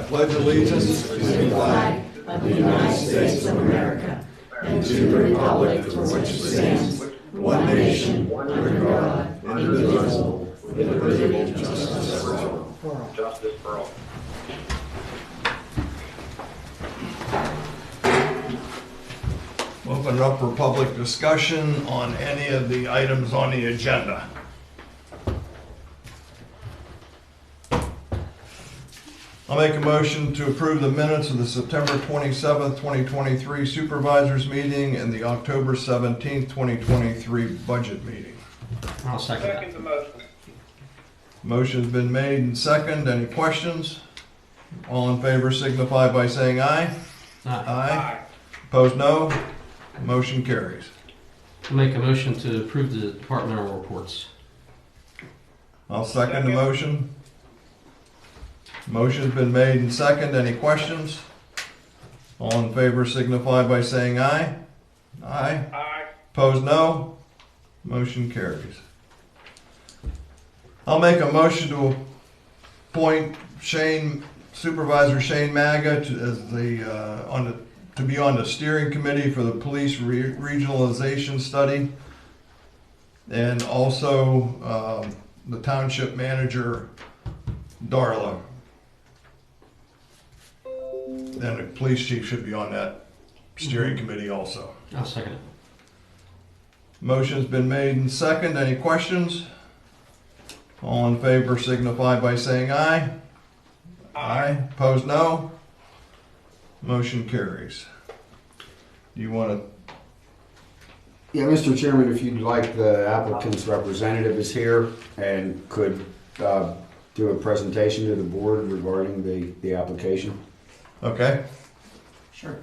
pledge allegiance to the flag of the United States of America and to the republic for which it stands, one nation, under God, indivisible, with liberty and justice for all. Justice for all. Open it up for public discussion on any of the items on the agenda. I'll make a motion to approve the minutes of the September 27th, 2023 Supervisors Meeting and the October 17th, 2023 Budget Meeting. I'll second The motion. Motion's been made and seconded. Any questions? All in favor signify by saying aye. that. Aye. Opposed, no. Motion carries. I'll make a motion to approve the departmental reports. I'll second the motion. Motion's been made and seconded. Any questions? All in favor signify by saying aye. Aye. Aye. Opposed, no. Motion carries. I'll make a motion to appoint Supervisor Shane Maga to be on the steering committee for the police regionalization study, and also the township manager Darla. And the police chief should be on that steering committee also. I'll second it. Motion's been made and seconded. Any questions? All in favor signify by saying aye. Aye. Opposed, no. Motion carries. Do you want to? Yeah, Mr. Chairman, if you'd like, the applicant's representative is here and could do a presentation to the board regarding the application. Okay. Sure.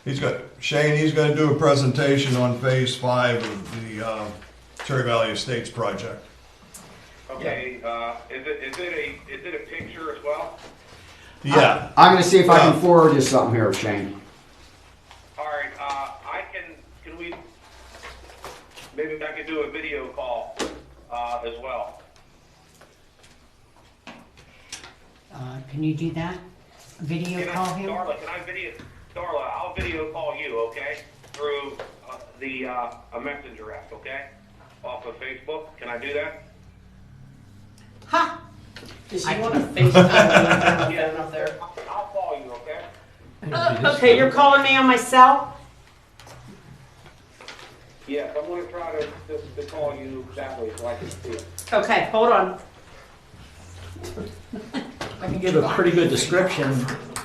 He's going to do a presentation on phase 5 of the Cherry Valley Estates project. Okay, is it a picture as well? Yeah. I'm going to see if I can forward you something here, Shane. All right, can we, maybe I could do a video call as well. Can you do that? Video call him? Darla, I'll video call you, okay? Through a messenger app, okay? Off of Facebook. Can I do that? Ha! Does she want to FaceTime me up there? I'll call you, okay? Okay, you're calling me on my cell? Yes, I'm going to try to call you that way so I can see it. Okay, hold on. I can give a pretty good description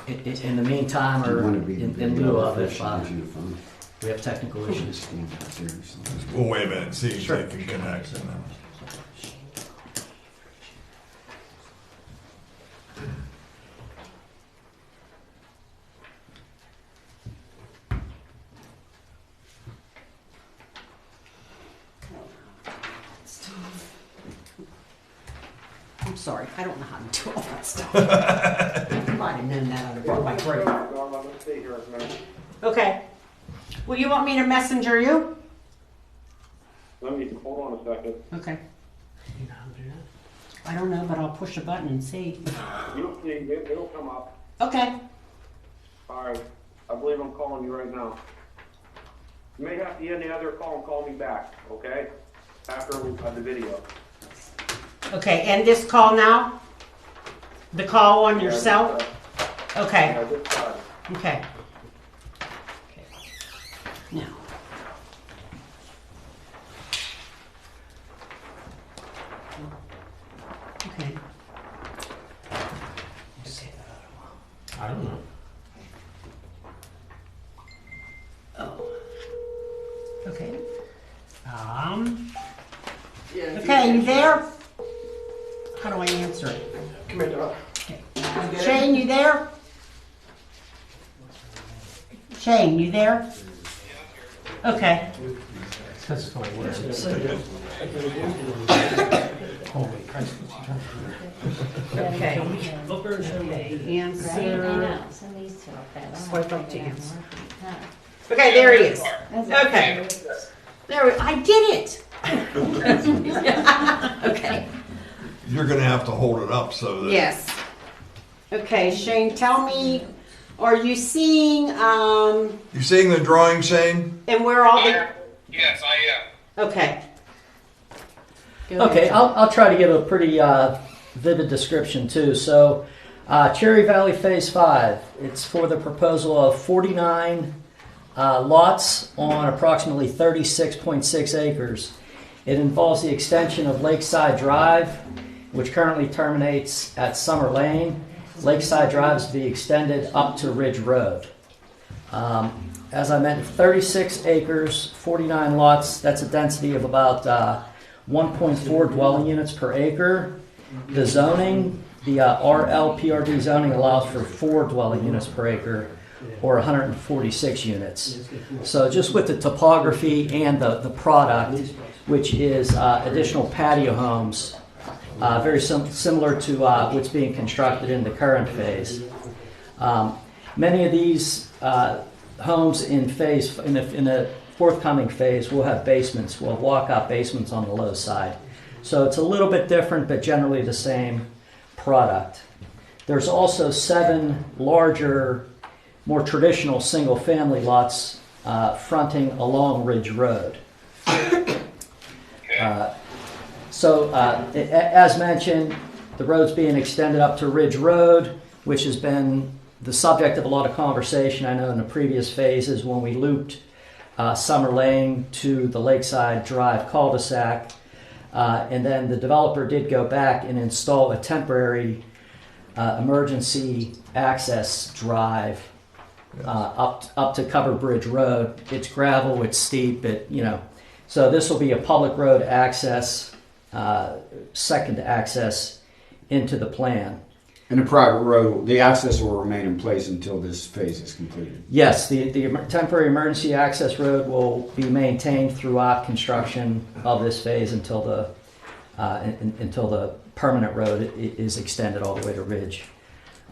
in the meantime or in lieu of if we have technical issues. We'll wait a minute and see if Sure. they can connect. I'm sorry, I don't know how to do all that stuff. I might have known that out of my brain. Darla, let's see here a minute. Okay. Well, you want me to messenger you? Let me, hold on a second. Okay. You know how to do that? I don't know, but I'll push a button and see. You'll see, it'll come up. Okay. All right, I believe I'm calling you right now. You may have to end the other call and call me back, okay? After the video. Okay, end this call now? The call on your cell? Okay, Yeah, just got it. okay. Now. Okay. I don't know. Oh. Okay. Okay, you there? How do I answer it? Come here, Darla. Okay. Shane, you there? Shane, you there? Okay. That's the way it works. Holy Christ. Okay. I Answer. know, some of these two are better. Swipe up to answer. Okay, there it is. Okay. There I did it. Okay. You're gonna have to hold it up so that. Yes. Okay, Shane, tell me, are you seeing, You seeing the drawing, Shane? and where all the, Yes, I am. okay. Go Okay, ahead. I'll try to give a pretty vivid description too. So, Cherry Valley Phase 5, it's for the proposal of 49 lots on approximately 36.6 acres. It involves the extension of Lakeside Drive, which currently terminates at Summer Lane. Lakeside Drive is to be extended up to Ridge Road. As I mentioned, 36 acres, 49 lots, that's a density of about 1.4 dwelling units per acre. The zoning, the RLPRD zoning allows for 4 dwelling units per acre, or 146 units. So just with the topography and the product, which is additional patio homes, very similar to what's being constructed in the current phase. Many of these homes in the forthcoming phase will have basements, will have walkout basements on the low side. So it's a little bit different, but generally the same product. There's also 7 larger, more traditional single-family lots fronting along Ridge Road. As mentioned, the road's being extended up to Ridge Road, which has been the subject of a lot of conversation, I know, in the previous phases when we looped Summer Lane to the Lakeside Drive cul-de-sac. And then the developer did go back and install a temporary emergency access drive up to cover Bridge Road. It's gravel, it's steep, so this will be a public road access, second access into the plan. And the private road, the access will remain in place until this phase is completed. Yes, the temporary emergency access road will be maintained throughout construction of this phase until the permanent road is extended all the way to Ridge.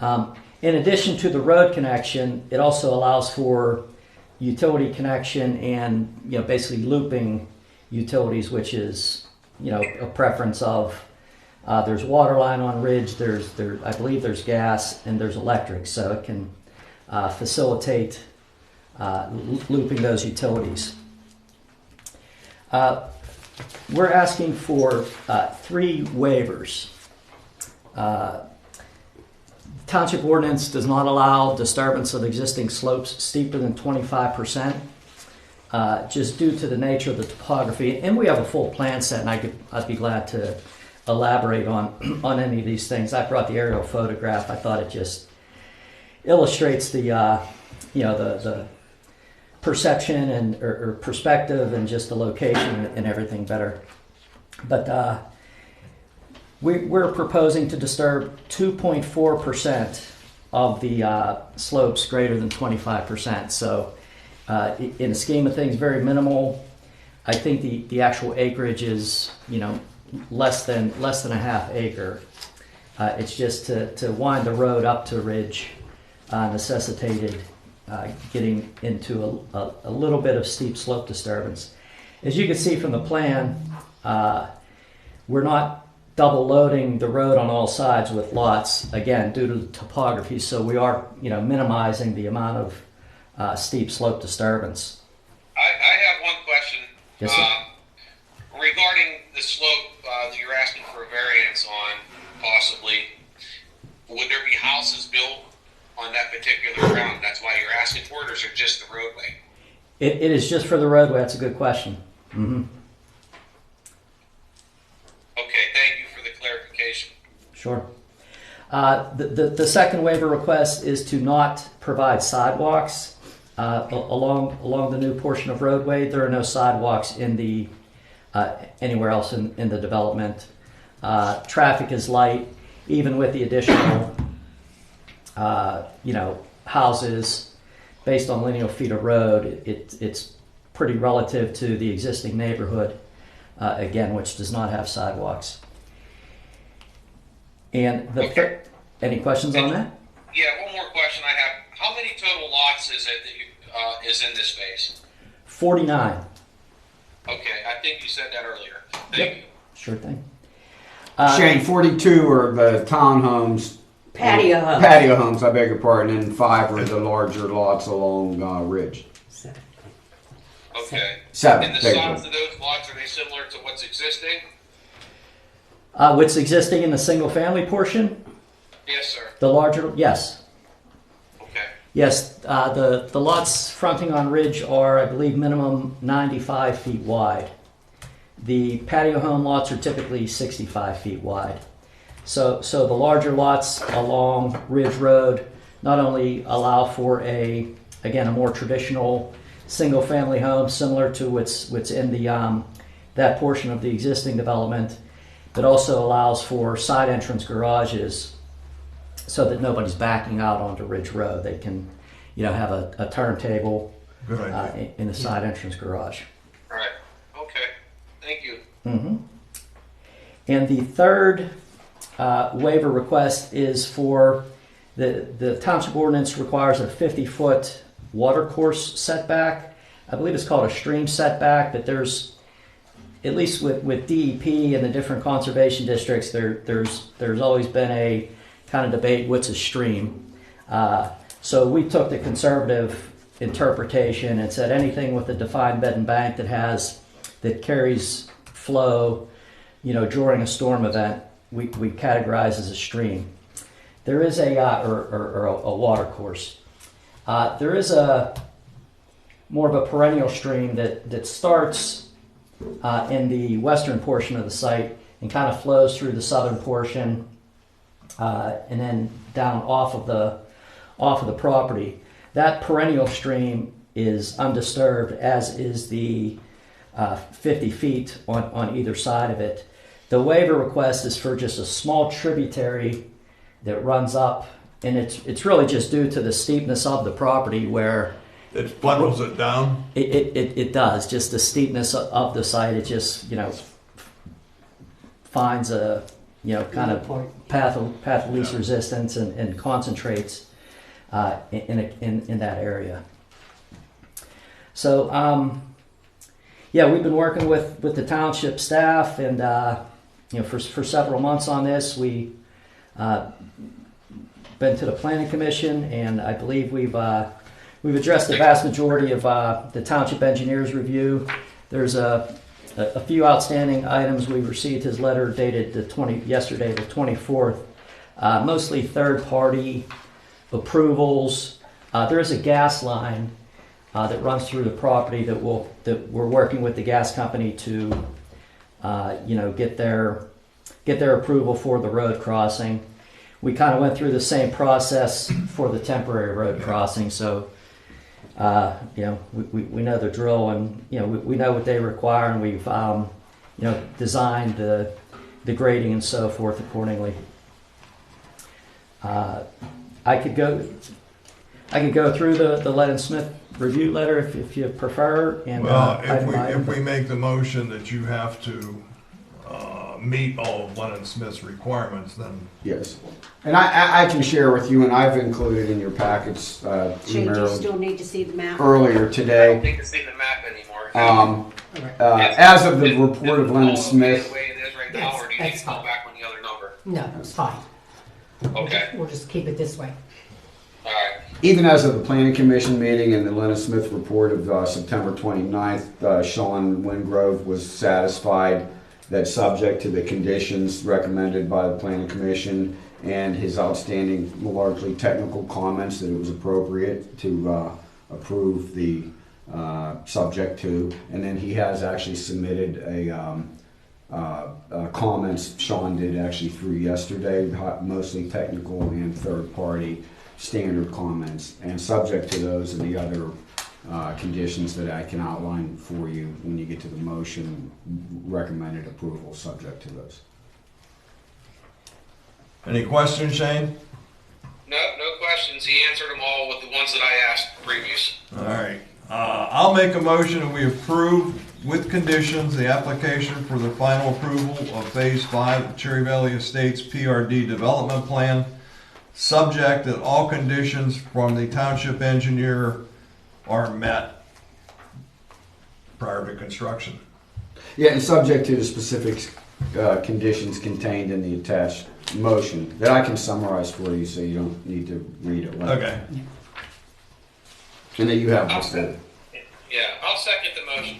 In addition to the road connection, it also allows for utility connection and basically looping utilities, which is a preference of there's water line on Ridge, I believe there's gas, and there's electric, so it can facilitate looping those utilities. We're asking for 3 waivers. Township ordinance does not allow disturbance of existing slopes steeper than 25%, just due to the nature of the topography. And we have a full plan set, and I'd be glad to elaborate on any of these things. I brought the aerial photograph. I thought it just illustrates the perception and or perspective and just the location and everything better. But we're proposing to disturb 2.4% of the slopes greater than 25%. So in the scheme of things, very minimal. I think the actual acreage is less than a half acre. It's just to wind the road up to Ridge necessitated getting into a little bit of steep slope disturbance. As you can see from the plan, we're not double loading the road on all sides with lots, again, due to the topography, so we are minimizing the amount of steep slope disturbance. I have one question. Yes, sir. Regarding the slope that you're asking for a variance on, possibly, would there be houses built on that particular ground? That's why you're asking for it, or is it just the roadway? It is just for the roadway. That's a good question. Mm-hmm. Okay, thank you for the clarification. Sure. The second waiver request is to not provide sidewalks along the new portion of roadway. There are no sidewalks in the anywhere else in the development. Traffic is light, even with the additional houses based on lineal feet of road. It's pretty relative to the existing neighborhood, again, which does not have sidewalks. And any questions on that? Yeah, one more question I have. How many total lots is it that is in this phase? 49. Okay, I think you said that earlier. Thank you. Sure thing. Shane, 42 are the townhomes. Patio homes. Patio homes, I beg your pardon, and 5 are the larger lots along Ridge. Okay. 7. And the beg your size pardon. of those lots, are they similar to what's existing? What's existing in the single-family portion? Yes, sir. The larger, yes. Okay. Yes, the lots fronting on Ridge are, I believe, minimum 95 feet wide. The patio home lots are typically 65 feet wide. So the larger lots along Ridge Road not only allow for a more traditional single-family home similar to what's in the that portion of the existing development, but also allows for side entrance garages so that nobody's backing out onto Ridge Road. They can, have a turntable Good idea. in the side entrance garage. All right. Okay. Thank you. Mm-hmm. And the third waiver request is for the township ordinance requires a 50-foot watercourse setback. I believe it's called a stream setback, but there's, at least with DEP and the different conservation districts, there's always been a kind of debate, what's a stream? So we took the conservative interpretation and said anything with a defined bed and bank that carries flow, during a storm event, we categorize as a stream. There is a water course. There is more of a perennial stream that starts in the western portion of the site and kind of flows through the southern portion and then down off of the property. That perennial stream is undisturbed, as is the 50 feet on either side of it. The waiver request is for just a small tributary that runs up, and it's really just due to the steepness of the property where It funnels it down. it does, just the steepness of the site. It just finds a kind of path of least resistance and concentrates in that area. So we've been working with the township staff and for several months on this. We been to the planning commission, and I believe we've addressed the vast majority of the township engineer's review. There's a few outstanding items. We received his letter dated yesterday, the 24th. Mostly third-party approvals. There is a gas line that runs through the property that we're working with the gas company to get their approval for the road crossing. We kind of went through the same process for the temporary road crossing, so we know the drill, and we know what they require, and we've designed the grading and so forth accordingly. I could go through the Lennon Smith review letter if you prefer. And if we make the motion that you have to meet all of Lennon Smith's requirements, then Yes. And I can share with you, and I've included in your packets Shane, do you emailed still need to see the map? earlier I don't today. need to see the map anymore. As of the report of Lennon Smith, The way it is right now, or do you need to go back on the other number? No, it's fine. Okay. We'll just keep it this way. All right. even as of the planning commission meeting and the Lennon Smith report of September 29th, Sean Wingrove was satisfied that subject to the conditions recommended by the planning commission and his outstanding, largely technical comments, that it was appropriate to approve the subject to. And then he has actually submitted comments Sean did actually through yesterday, mostly technical and third-party standard comments, and subject to those and the other conditions that I can outline for you when you get to the motion, recommended approval subject to those. any questions, Shane? No questions. He answered them all with the ones that I asked previous. All right. I'll make a motion that we approve with conditions the application for the final approval of Phase 5 of Cherry Valley Estates PRD Development Plan, subject that all conditions from the township engineer are met prior to construction. Yeah, and subject to the specific conditions contained in the attached motion that I can summarize for you so you don't need to read it. Okay. And that you have I'll before. second. Yeah, I'll second the motion.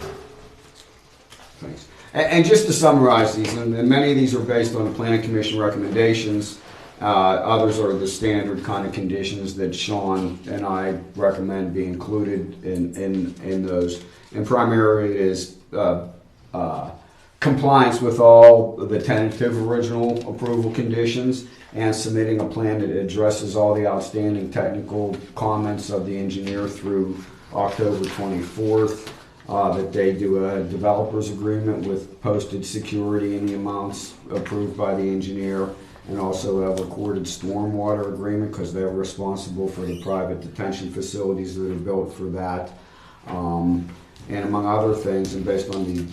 Thanks. And just to summarize these, and many of these are based on the Planning Commission recommendations. Others are the standard kind of conditions that Sean and I recommend be included in those. And primarily it is compliance with all the tentative original approval conditions and submitting a plan that addresses all the outstanding technical comments of the engineer through October 24th. That they do a developer's agreement with posted security in the amounts approved by the engineer, and also a recorded stormwater agreement because they're responsible for the private detention facilities that are built for that. And among other things, and based on the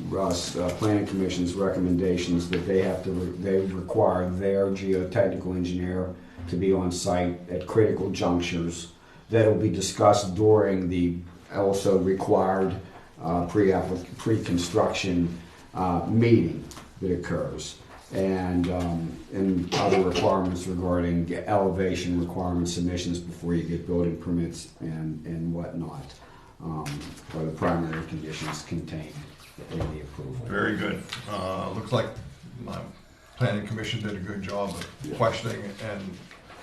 Planning Commission's recommendations, that they require their geotechnical engineer to be on site at critical junctures that will be discussed during the also required pre-construction meeting that occurs, and other requirements regarding elevation requirement submissions before you get building permits and whatnot, are the primary conditions contained in the approval. Very good. Looks like my planning commission did a good job of questioning and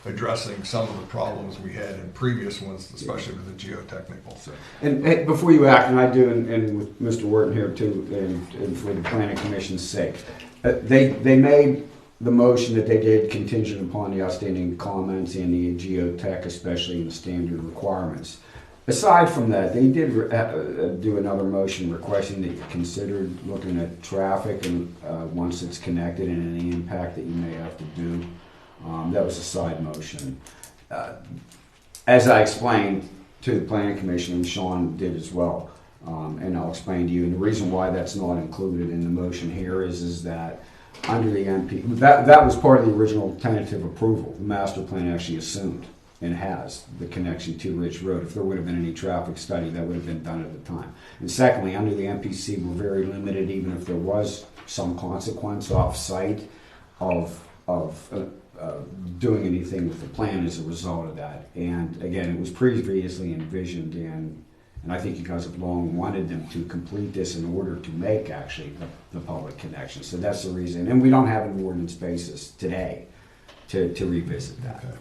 addressing some of the problems we had in previous ones, especially with the geotechnical. And hey, before you act, and I do, and with Mr. Wharton here too, and for the Planning Commission's sake, they made the motion that they did contingent upon the outstanding comments and the geotech, especially in the standard requirements. Aside from that, they did do another motion requesting that you considered looking at traffic and once it's connected and any impact that you may have to do. That was a side motion. As I explained to the Planning Commission, and Sean did as well, and I'll explain to you, and the reason why that's not included in the motion here is that under the MP, that was part of the original tentative approval. The master plan actually assumed and has the connection to Ridge Road. If there would have been any traffic study, that would have been done at the time. And secondly, under the MPC, we're very limited, even if there was some consequence off-site of doing anything with the plan as a result of that. And again, it was previously envisioned, and I think you guys have long wanted them to complete this in order to make actually the public connection. So that's the reason. And we don't have an ordinance basis today to revisit that. Okay.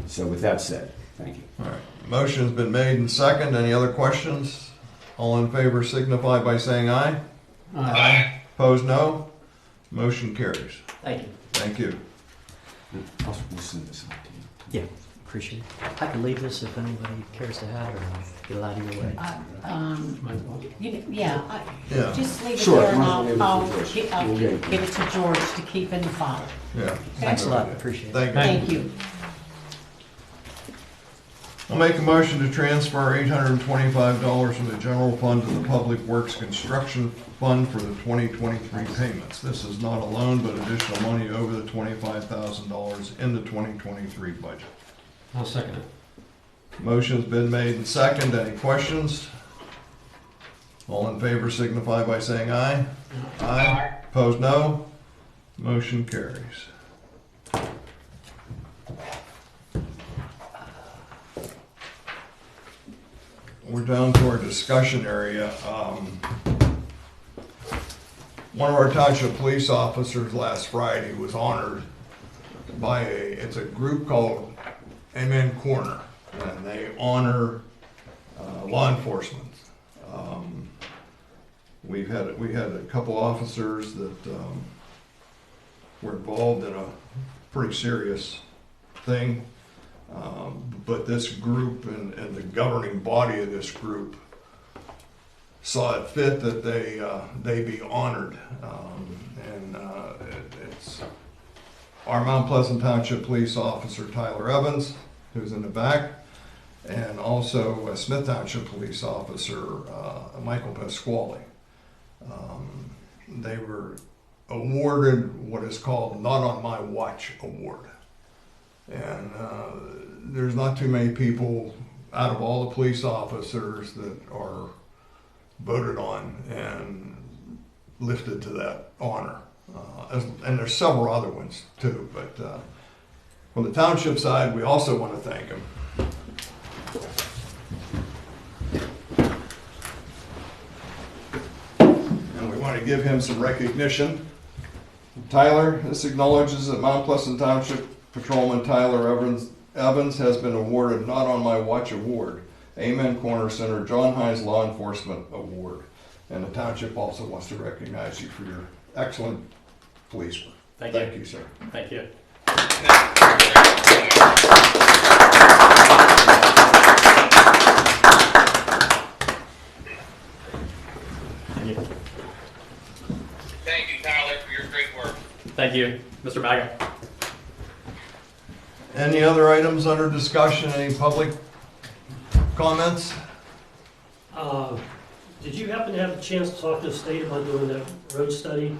So with that said, thank you. All right. Motion's been made and second. Any other questions? All in favor signify by saying aye. Aye. Opposed, no. Motion carries. Thank you. Thank you. We'll send this out to you. Yeah, appreciate it. I can leave this if anybody cares to have it, or get it out of your way. Yeah, Yeah. just leave it Sure, there and might as well I'll leave it for George. I'll We'll get it. give it to George to keep in the file. Yeah. Thanks a lot, appreciate it. Thank you. Thank you. I'll make a motion to transfer $825 from the general fund to the Public Works Construction Fund for the 2023 payments. This is not a loan, but additional money over the $25,000 in the 2023 budget. I'll second it. Motion's been made and second. Any questions? All in favor signify by saying aye. Aye. Opposed, no. Motion carries. We're down to our discussion area. One of our township police officers last Friday was honored by it's a group called Amen Corner, and they honor law enforcement. We had a couple officers that were involved in a pretty serious thing. But this group and the governing body of this group saw it fit that they be honored. It's our Mount Pleasant Township Police Officer Tyler Evans, who's in the back, and also a Smith Township Police Officer Michael Pasquale. They were awarded what is called Not on My Watch Award. And there's not too many people out of all the police officers that are voted on, and lifted to that honor. And there's several other ones too, but from the township side, we also want to thank him. And we want to give him some recognition. Tyler, this acknowledges that Mount Pleasant Township Patrolman Tyler Evans has been awarded Not On My Watch Award, Amen Corner Center John Hines Law Enforcement Award. And the township also wants to recognize you for your excellent police work. Thank you, sir. Thank you. Thank you, Tyler, for your great work. Thank you, Mr. Maga. Any other items under discussion? Any public comments? Did you happen to have a chance to talk to the state about doing that road study,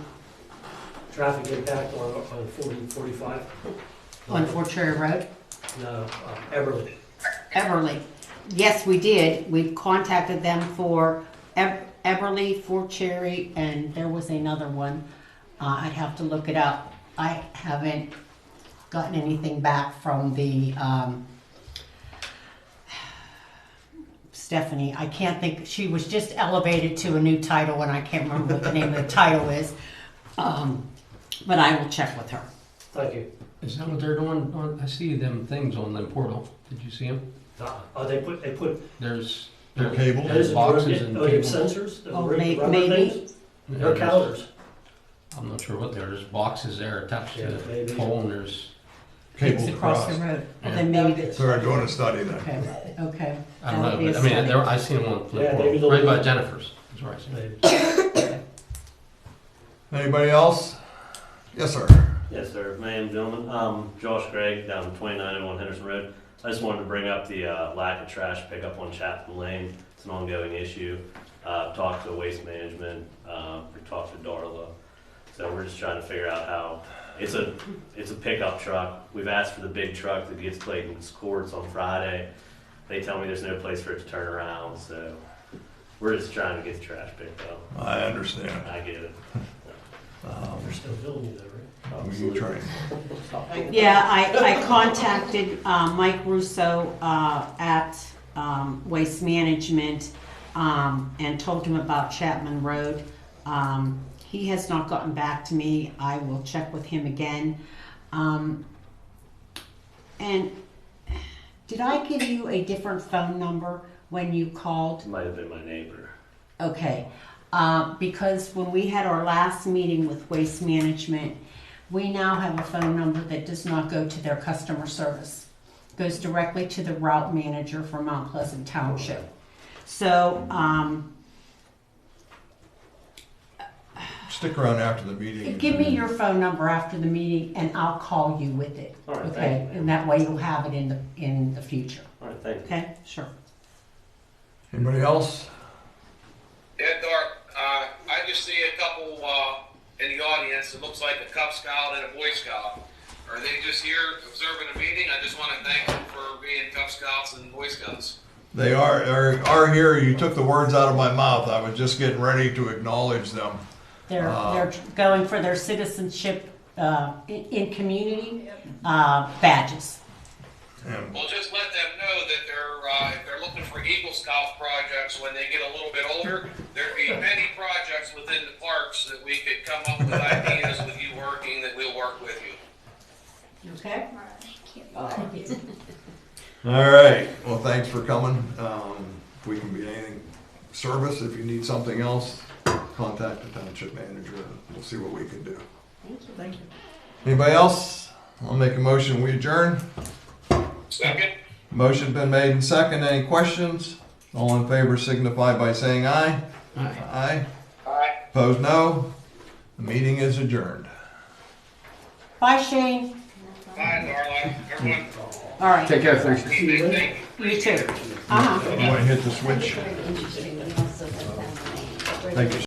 traffic impact on 4045? On Fort Cherry Road, No, Everly. Everly. Yes, we did. We contacted them for Everly, Fort Cherry, and there was another one. I'd have to look it up. I haven't gotten anything back from the Stephanie. I can't think. She was just elevated to a new title, and I can't remember what the name of the title is. But I will check with her. Thank you. Is that what they're doing? I see them things on the portal. Did you see them? They put There's Cable. there's boxes and they have cable. sensors. The Oh, rubber maybe. things? They're counters. I'm not sure what there's boxes there attached Yeah, to the maybe. pole, and there's Cables It's across the road. Well, then maybe. So we're doing a study then. Okay. Okay. I don't That would be know, a but I mean, study. I seen them on the Yeah, maybe portal, they'll right by do- Jennifer's. Is where I seen it. Maybe. Anybody else? Yes, sir. Yes, sir. Ma'am, gentlemen. Josh Gregg, down 2901 Henderson Road. I just wanted to bring up the lack of trash pickup on Chapman Lane. It's an ongoing issue. Talked to Waste Management. We talked to Darla. So we're just trying to figure out how. It's a pickup truck. We've asked for the big truck that gets Clayton's courts on Friday. They tell me there's no place for it to turn around. So we're just trying to get the trash picked up. I understand. I get it. They're still building you though, right? You train. Yeah, I contacted Mike Russo at Waste Management and told him about Chapman Road. He has not gotten back to me. I will check with him again. And did I give you a different phone number when you called? Might have been my neighbor. Okay, because when we had our last meeting with Waste Management, we now have a phone number that does not go to their customer service. It goes directly to the route manager for Mount Pleasant Township. So, Stick around after the meeting. give me your phone number after the meeting and I'll call you with it. All right, Okay, thank you. and that way you'll have it in the future. All right, thank you. Okay, sure. Anybody else? Ed Dark, I just see a couple in the audience. It looks like a Cub Scout and a Boy Scout. Are they just here observing a meeting? I just want to thank them for being Cub Scouts and Boy Scouts. They are here. You took the words out of my mouth. I was just getting ready to acknowledge them. They're going for their citizenship in community badges. And Well, just let them know that if they're looking for Eagle Scout projects when they get a little bit older, there'd be many projects within the parks that we could come up with ideas with you working that we'll work with you. Okay? all right. Well, thanks for coming. If we can be anything service, if you need something else, contact the township manager and we'll see what we can do. Thank you. Anybody else? I'll make a motion. We adjourn. Second? Motion been made and second. Any questions? All in favor signify by saying aye. Aye. Aye. Opposed, no. The meeting is adjourned. Bye, Shane. Bye, Darla. Everyone, All right. Take care, thanks. thank you. You too. Uh-huh. You want to hit the switch? Thank you.